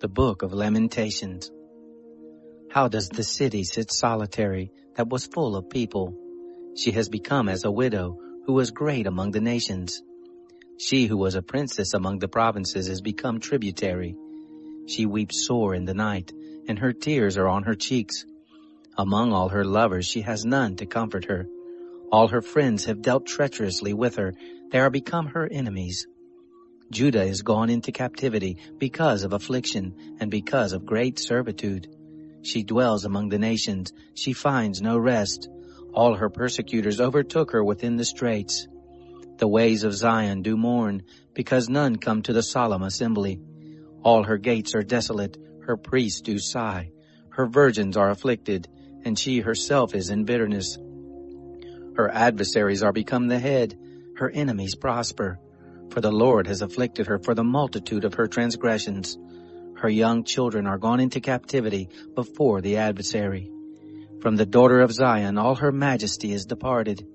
The Book of Lamentations. How does the city sit solitary that was full of people? She has become as a widow who was great among the nations. She who was a princess among the provinces is become tributary. She weeps sore in the night, and her tears are on her cheeks. Among all her lovers she has none to comfort her. All her friends have dealt treacherously with her. They are become her enemies. Judah is gone into captivity because of affliction and because of great servitude. She dwells among the nations. She finds no rest. All her persecutors overtook her within the straits. The ways of Zion do mourn, because none come to the solemn assembly. All her gates are desolate. Her priests do sigh. Her virgins are afflicted, and she herself is in bitterness. Her adversaries are become the head. Her enemies prosper. For the Lord has afflicted her for the multitude of her transgressions. Her young children are gone into captivity before the adversary. From the daughter of Zion all her majesty is departed.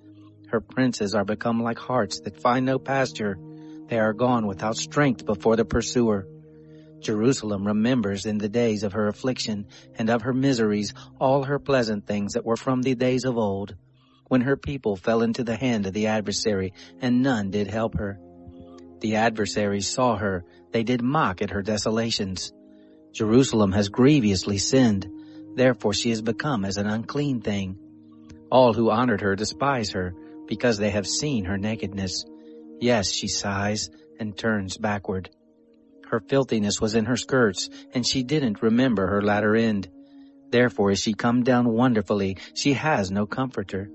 Her princes are become like harts that find no pasture. They are gone without strength before the pursuer. Jerusalem remembers in the days of her affliction and of her miseries all her pleasant things that were from the days of old, when her people fell into the hand of the adversary, and none did help her. The adversaries saw her, they did mock at her desolations. Jerusalem has grievously sinned, therefore she is become as an unclean thing. All who honored her despise her, because they have seen her nakedness. Yes, she sighs and turns backward. Her filthiness was in her skirts, and she didn't remember her latter end. Therefore is she come down wonderfully, she has no comforter.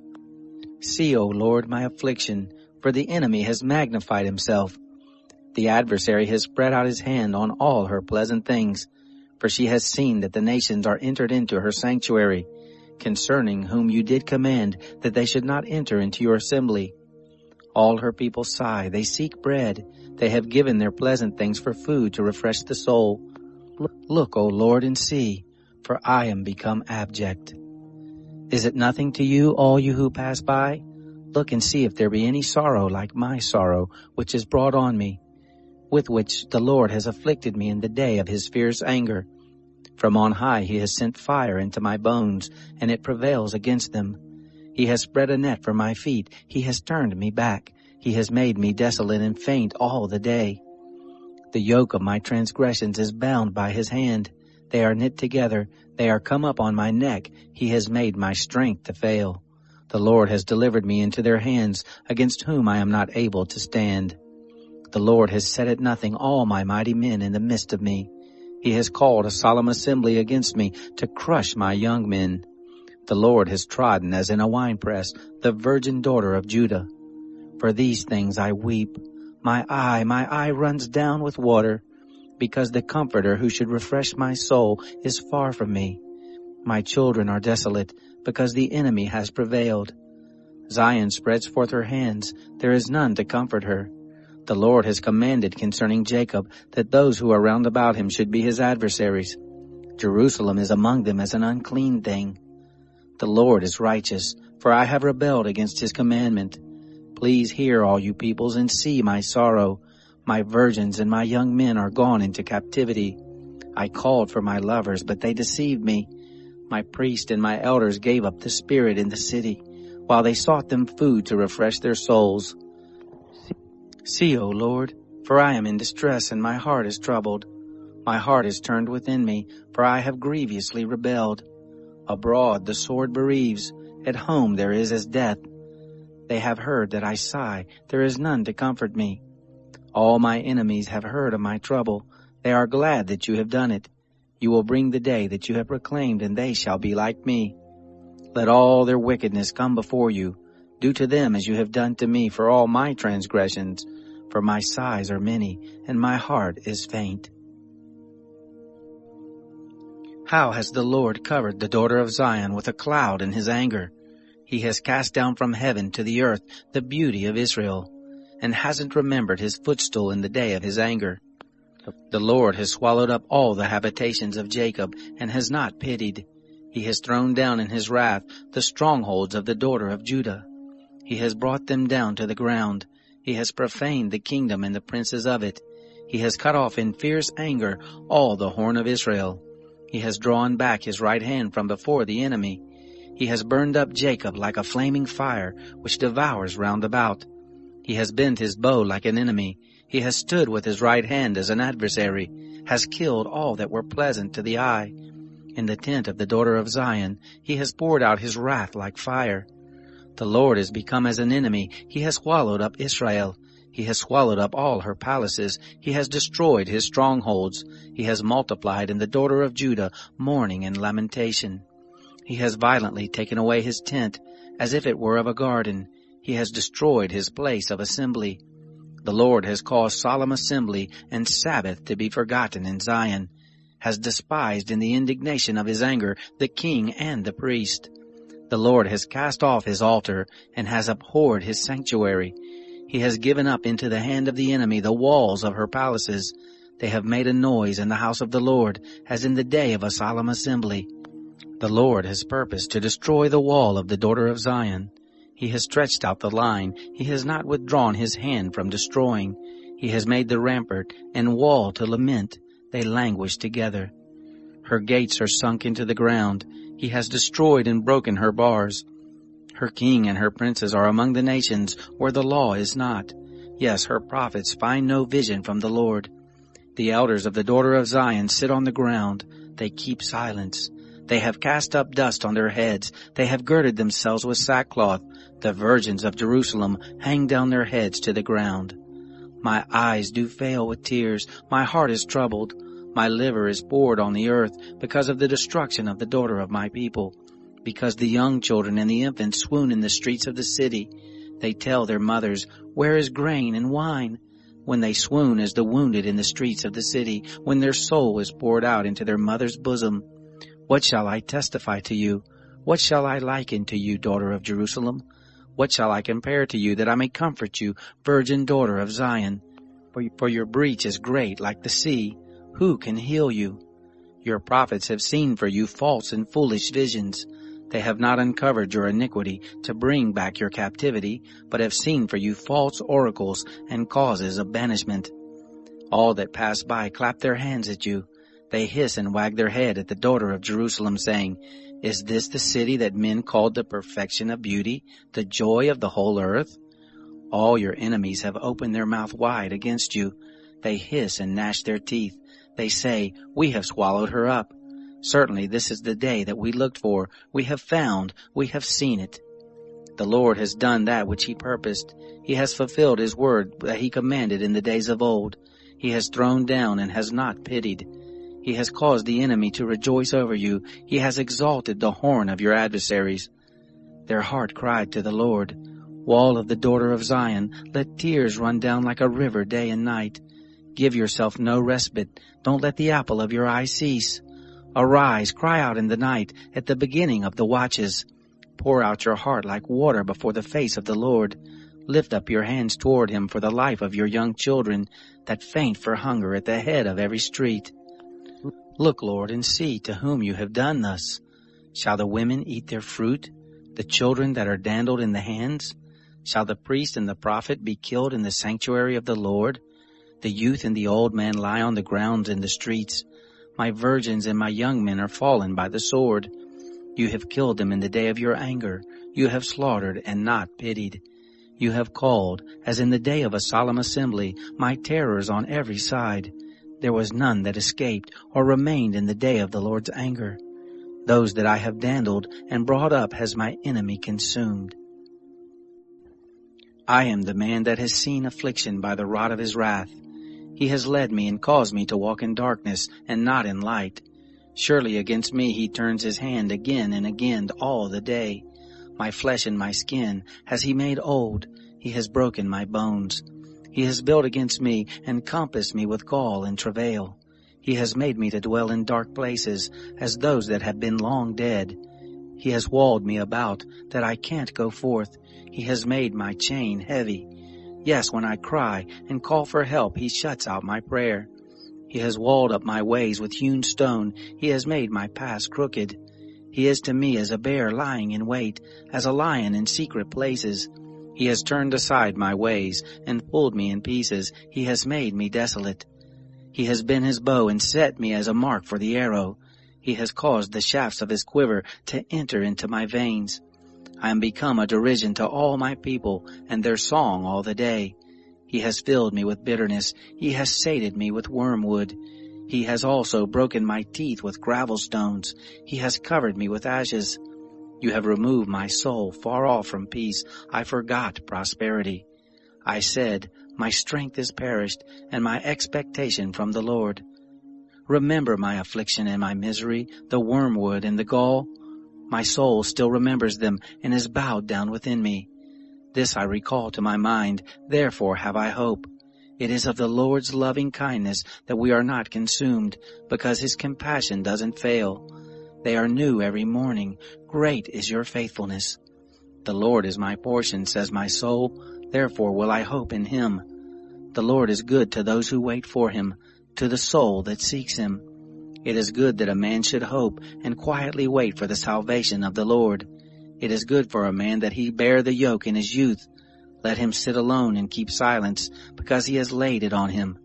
See, O Lord, my affliction, for the enemy has magnified himself. The adversary has spread out his hand on all her pleasant things, for she has seen that the nations are entered into her sanctuary, concerning whom you did command that they should not enter into your assembly. All her people sigh, they seek bread, they have given their pleasant things for food to refresh the soul. Look, O Lord, and see, for I am become abject. Is it nothing to you, all you who pass by? Look and see if there be any sorrow like my sorrow, which is brought on me, with which the Lord has afflicted me in the day of his fierce anger. From on high he has sent fire into my bones, and it prevails against them. He has spread a net for my feet, he has turned me back, he has made me desolate and faint all the day. The yoke of my transgressions is bound by his hand. They are knit together, they are come up on my neck, he has made my strength to fail. The Lord has delivered me into their hands, against whom I am not able to stand. The Lord has set at nothing all my mighty men in the midst of me. He has called a solemn assembly against me to crush my young men. The Lord has trodden as in a winepress the virgin daughter of Judah. For these things I weep. My eye runs down with water, because the Comforter who should refresh my soul is far from me. My children are desolate, because the enemy has prevailed. Zion spreads forth her hands, there is none to comfort her. The Lord has commanded concerning Jacob that those who are round about him should be his adversaries. Jerusalem is among them as an unclean thing. The Lord is righteous, for I have rebelled against his commandment. Please hear, all you peoples, and see my sorrow. My virgins and my young men are gone into captivity. I called for my lovers, but they deceived me. My priests and my elders gave up the spirit in the city, while they sought them food to refresh their souls. See, O Lord, for I am in distress, and my heart is troubled. My heart is turned within me, for I have grievously rebelled. Abroad the sword bereaves, at home there is as death. They have heard that I sigh, there is none to comfort me. All my enemies have heard of my trouble, they are glad that you have done it. You will bring the day that you have proclaimed, and they shall be like me. Let all their wickedness come before you. Do to them as you have done to me for all my transgressions, for my sighs are many, and my heart is faint. How has the Lord covered the daughter of Zion with a cloud in his anger? He has cast down from heaven to the earth the beauty of Israel, and hasn't remembered his footstool in the day of his anger. The Lord has swallowed up all the habitations of Jacob, and has not pitied. He has thrown down in his wrath the strongholds of the daughter of Judah. He has brought them down to the ground. He has profaned the kingdom and the princes of it. He has cut off in fierce anger all the horn of Israel. He has drawn back his right hand from before the enemy. He has burned up Jacob like a flaming fire, which devours round about. He has bent his bow like an enemy. He has stood with his right hand as an adversary, has killed all that were pleasant to the eye. In the tent of the daughter of Zion, he has poured out his wrath like fire. The Lord is become as an enemy. He has swallowed up Israel. He has swallowed up all her palaces. He has destroyed his strongholds. He has multiplied in the daughter of Judah mourning and lamentation. He has violently taken away his tent, as if it were of a garden. He has destroyed his place of assembly. The Lord has caused solemn assembly and Sabbath to be forgotten in Zion, has despised in the indignation of his anger the king and the priest. The Lord has cast off his altar and has abhorred his sanctuary. He has given up into the hand of the enemy the walls of her palaces. They have made a noise in the house of the Lord, as in the day of a solemn assembly. The Lord has purposed to destroy the wall of the daughter of Zion. He has stretched out the line. He has not withdrawn his hand from destroying. He has made the rampart and wall to lament. They languish together. Her gates are sunk into the ground. He has destroyed and broken her bars. Her king and her princes are among the nations where the law is not. Yes, her prophets find no vision from the Lord. The elders of the daughter of Zion sit on the ground. They keep silence. They have cast up dust on their heads. They have girded themselves with sackcloth. The virgins of Jerusalem hang down their heads to the ground. My eyes do fail with tears. My heart is troubled. My liver is poured on the earth because of the destruction of the daughter of my people. Because the young children and the infants swoon in the streets of the city. They tell their mothers, "Where is grain and wine?" When they swoon as the wounded in the streets of the city, when their soul is poured out into their mother's bosom. What shall I testify to you? What shall I liken to you, daughter of Jerusalem? What shall I compare to you that I may comfort you, virgin daughter of Zion? For your breach is great like the sea. Who can heal you? Your prophets have seen for you false and foolish visions. They have not uncovered your iniquity to bring back your captivity, but have seen for you false oracles and causes of banishment. All that pass by clap their hands at you. They hiss and wag their head at the daughter of Jerusalem, saying, "Is this the city that men called the perfection of beauty, the joy of the whole earth?" All your enemies have opened their mouth wide against you. They hiss and gnash their teeth. They say, "We have swallowed her up." Certainly this is the day that we looked for. We have found, we have seen it. The Lord has done that which he purposed. He has fulfilled his word that he commanded in the days of old. He has thrown down and has not pitied. He has caused the enemy to rejoice over you. He has exalted the horn of your adversaries. Their heart cried to the Lord, "Wall of the daughter of Zion, let tears run down like a river day and night. Give yourself no respite. Don't let the apple of your eye cease. Arise, cry out in the night, at the beginning of the watches. Pour out your heart like water before the face of the Lord. Lift up your hands toward him for the life of your young children, that faint for hunger at the head of every street. Look, Lord, and see to whom you have done thus. Shall the women eat their fruit, the children that are dandled in the hands? Shall the priest and the prophet be killed in the sanctuary of the Lord? The youth and the old man lie on the ground in the streets. My virgins and my young men are fallen by the sword. You have killed them in the day of your anger. You have slaughtered and not pitied. You have called, as in the day of a solemn assembly, my terrors on every side. There was none that escaped or remained in the day of the Lord's anger. Those that I have dandled and brought up has my enemy consumed. I am the man that has seen affliction by the rod of his wrath. He has led me and caused me to walk in darkness and not in light. Surely against me he turns his hand again and again all the day. My flesh and my skin has he made old. He has broken my bones. He has built against me and compassed me with gall and travail. He has made me to dwell in dark places, as those that have been long dead. He has walled me about, that I can't go forth. He has made my chain heavy. Yes, when I cry and call for help, he shuts out my prayer. He has walled up my ways with hewn stone. He has made my paths crooked. He is to me as a bear lying in wait, as a lion in secret places. He has turned aside my ways and pulled me in pieces. He has made me desolate. He has bent his bow and set me as a mark for the arrow. He has caused the shafts of his quiver to enter into my veins. I am become a derision to all my people, and their song all the day. He has filled me with bitterness. He has sated me with wormwood. He has also broken my teeth with gravel stones. He has covered me with ashes. You have removed my soul far off from peace. I forgot prosperity. I said, my strength is perished, and my expectation from the Lord. Remember my affliction and my misery, the wormwood and the gall. My soul still remembers them and is bowed down within me. This I recall to my mind, therefore have I hope. It is of the Lord's loving kindness that we are not consumed, because his compassion doesn't fail. They are new every morning. Great is your faithfulness. The Lord is my portion, says my soul. Therefore will I hope in him. The Lord is good to those who wait for him, to the soul that seeks him. It is good that a man should hope and quietly wait for the salvation of the Lord. It is good for a man that he bear the yoke in his youth. Let him sit alone and keep silence, because he has laid it on him.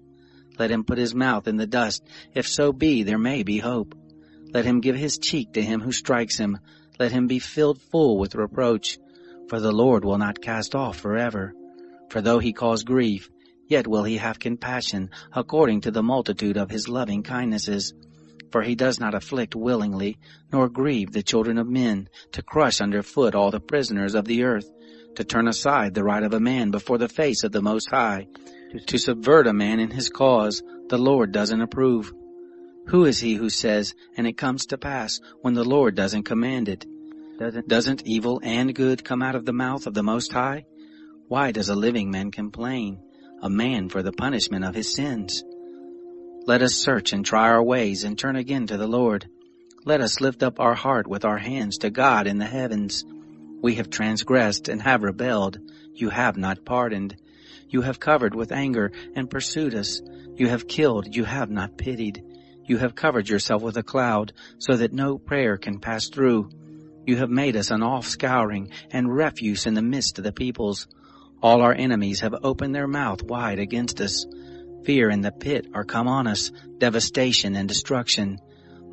Let him put his mouth in the dust, if so be there may be hope. Let him give his cheek to him who strikes him. Let him be filled full with reproach. For the Lord will not cast off forever. For though he cause grief, yet will he have compassion, according to the multitude of his loving kindnesses. For he does not afflict willingly, nor grieve the children of men, to crush under foot all the prisoners of the earth, to turn aside the right of a man before the face of the Most High, to subvert a man in his cause. The Lord doesn't approve. Who is he who says, and it comes to pass, when the Lord doesn't command it? Doesn't evil and good come out of the mouth of the Most High? Why does a living man complain, a man for the punishment of his sins? Let us search and try our ways and turn again to the Lord. Let us lift up our heart with our hands to God in the heavens. We have transgressed and have rebelled. You have not pardoned. You have covered with anger and pursued us. You have killed. You have not pitied. You have covered yourself with a cloud so that no prayer can pass through. You have made us an offscouring and refuse in the midst of the peoples. All our enemies have opened their mouth wide against us. Fear and the pit are come on us, devastation and destruction.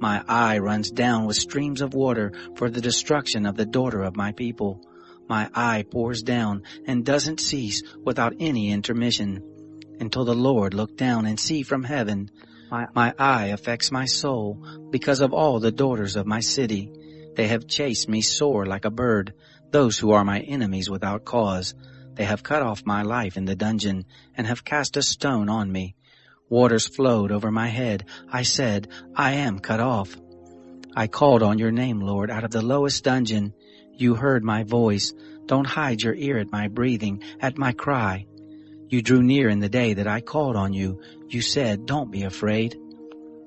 My eye runs down with streams of water for the destruction of the daughter of my people. My eye pours down and doesn't cease without any intermission, until the Lord look down and see from heaven. My eye affects my soul because of all the daughters of my city. They have chased me sore like a bird, those who are my enemies without cause. They have cut off my life in the dungeon, and have cast a stone on me. Waters flowed over my head. I said, I am cut off. I called on your name, Lord, out of the lowest dungeon. You heard my voice. Don't hide your ear at my breathing, at my cry. You drew near in the day that I called on you. You said, don't be afraid.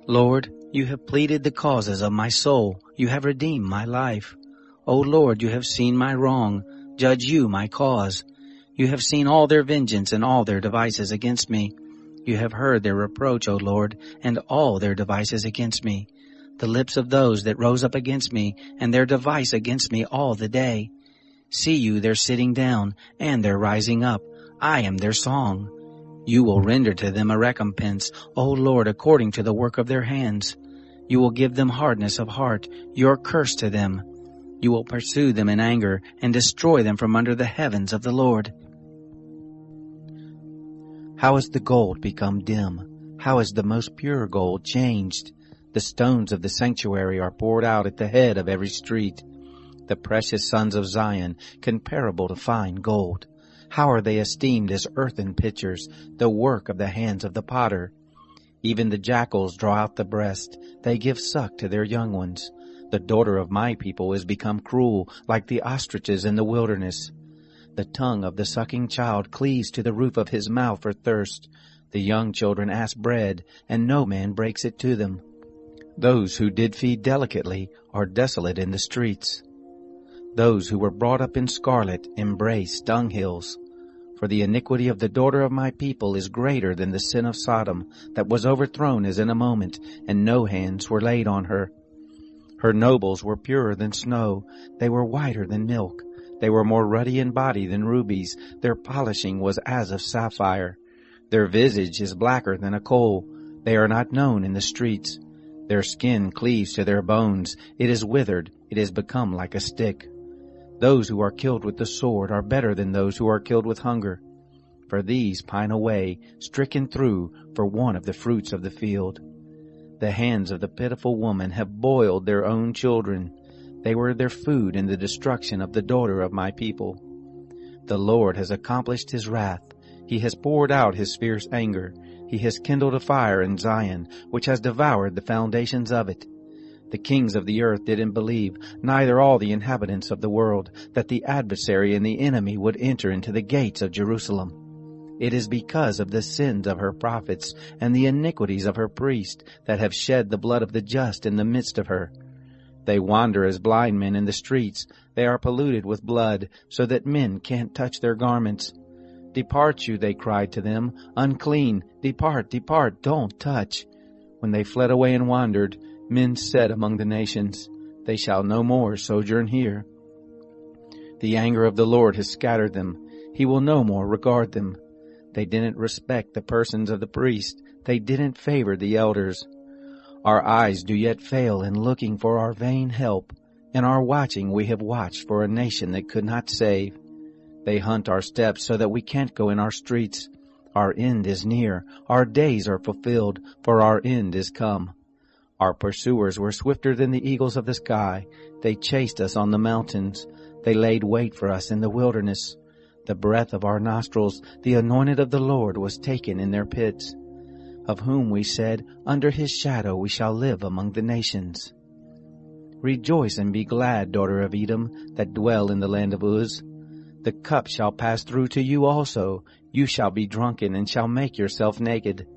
Lord, you have pleaded the causes of my soul. You have redeemed my life. O Lord, you have seen my wrong. Judge you my cause. You have seen all their vengeance and all their devices against me. You have heard their reproach, O Lord, and all their devices against me. The lips of those that rose up against me, and their device against me all the day. See you their sitting down, and their rising up. I am their song. You will render to them a recompense, O Lord, according to the work of their hands. You will give them hardness of heart, your curse to them. You will pursue them in anger, and destroy them from under the heavens of the Lord. How has the gold become dim? How has the most pure gold changed? The stones of the sanctuary are poured out at the head of every street. The precious sons of Zion, comparable to fine gold. How are they esteemed as earthen pitchers, the work of the hands of the potter? Even the jackals draw out the breast. They give suck to their young ones. The daughter of my people is become cruel, like the ostriches in the wilderness. The tongue of the sucking child cleaves to the roof of his mouth for thirst. The young children ask bread, and no man breaks it to them. Those who did feed delicately are desolate in the streets. Those who were brought up in scarlet embrace dunghills. For the iniquity of the daughter of my people is greater than the sin of Sodom, that was overthrown as in a moment, and no hands were laid on her. Her nobles were purer than snow. They were whiter than milk. They were more ruddy in body than rubies. Their polishing was as of sapphire. Their visage is blacker than a coal. They are not known in the streets. Their skin cleaves to their bones. It is withered. It is become like a stick. Those who are killed with the sword are better than those who are killed with hunger. For these pine away, stricken through for want of the fruits of the field. The hands of the pitiful woman have boiled their own children. They were their food in the destruction of the daughter of my people. The Lord has accomplished his wrath. He has poured out his fierce anger. He has kindled a fire in Zion, which has devoured the foundations of it. The kings of the earth didn't believe, neither all the inhabitants of the world, that the adversary and the enemy would enter into the gates of Jerusalem. It is because of the sins of her prophets and the iniquities of her priests that have shed the blood of the just in the midst of her. They wander as blind men in the streets. They are polluted with blood, so that men can't touch their garments. Depart you, they cried to them, unclean, depart, depart, don't touch. When they fled away and wandered, men said among the nations, they shall no more sojourn here. The anger of the Lord has scattered them. He will no more regard them. They didn't respect the persons of the priests. They didn't favor the elders. Our eyes do yet fail in looking for our vain help. In our watching we have watched for a nation that could not save. They hunt our steps so that we can't go in our streets. Our end is near. Our days are fulfilled, for our end is come. Our pursuers were swifter than the eagles of the sky. They chased us on the mountains. They laid wait for us in the wilderness. The breath of our nostrils, the anointed of the Lord, was taken in their pits, of whom we said, under his shadow we shall live among the nations. Rejoice and be glad, daughter of Edom, that dwell in the land of Uz. The cup shall pass through to you also. You shall be drunken and shall make yourself naked.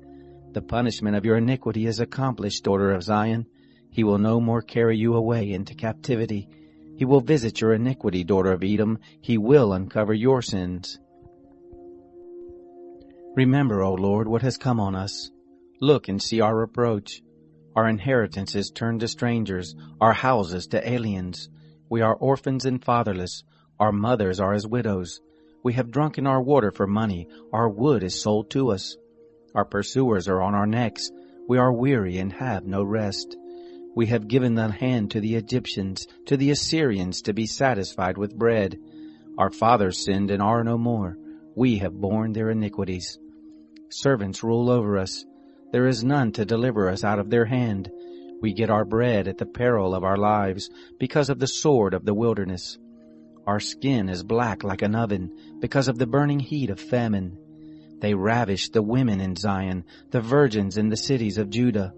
The punishment of your iniquity is accomplished, daughter of Zion. He will no more carry you away into captivity. He will visit your iniquity, daughter of Edom. He will uncover your sins. Remember, O Lord, what has come on us. Look and see our reproach. Our inheritance is turned to strangers, our houses to aliens. We are orphans and fatherless. Our mothers are as widows. We have drunken our water for money. Our wood is sold to us. Our pursuers are on our necks. We are weary and have no rest. We have given the hand to the Egyptians, to the Assyrians, to be satisfied with bread. Our fathers sinned and are no more. We have borne their iniquities. Servants rule over us. There is none to deliver us out of their hand. We get our bread at the peril of our lives, because of the sword of the wilderness. Our skin is black like an oven, because of the burning heat of famine. They ravished the women in Zion, the virgins in the cities of Judah.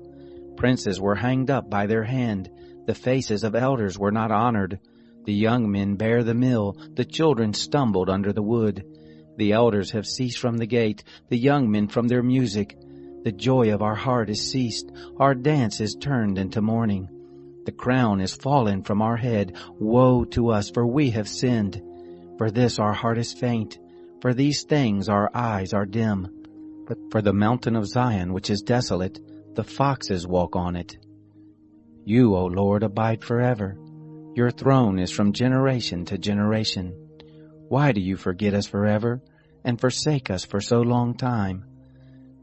Princes were hanged up by their hand. The faces of elders were not honored. The young men bare the mill. The children stumbled under the wood. The elders have ceased from the gate, the young men from their music. The joy of our heart is ceased. Our dance is turned into mourning. The crown is fallen from our head. Woe to us, for we have sinned. For this our heart is faint. For these things our eyes are dim. But for the mountain of Zion, which is desolate, the foxes walk on it. You, O Lord, abide forever. Your throne is from generation to generation. Why do you forget us forever, and forsake us for so long time?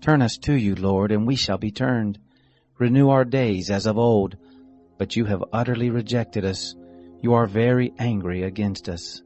Turn us to you, Lord, and we shall be turned. Renew our days as of old. But you have utterly rejected us. You are very angry against us.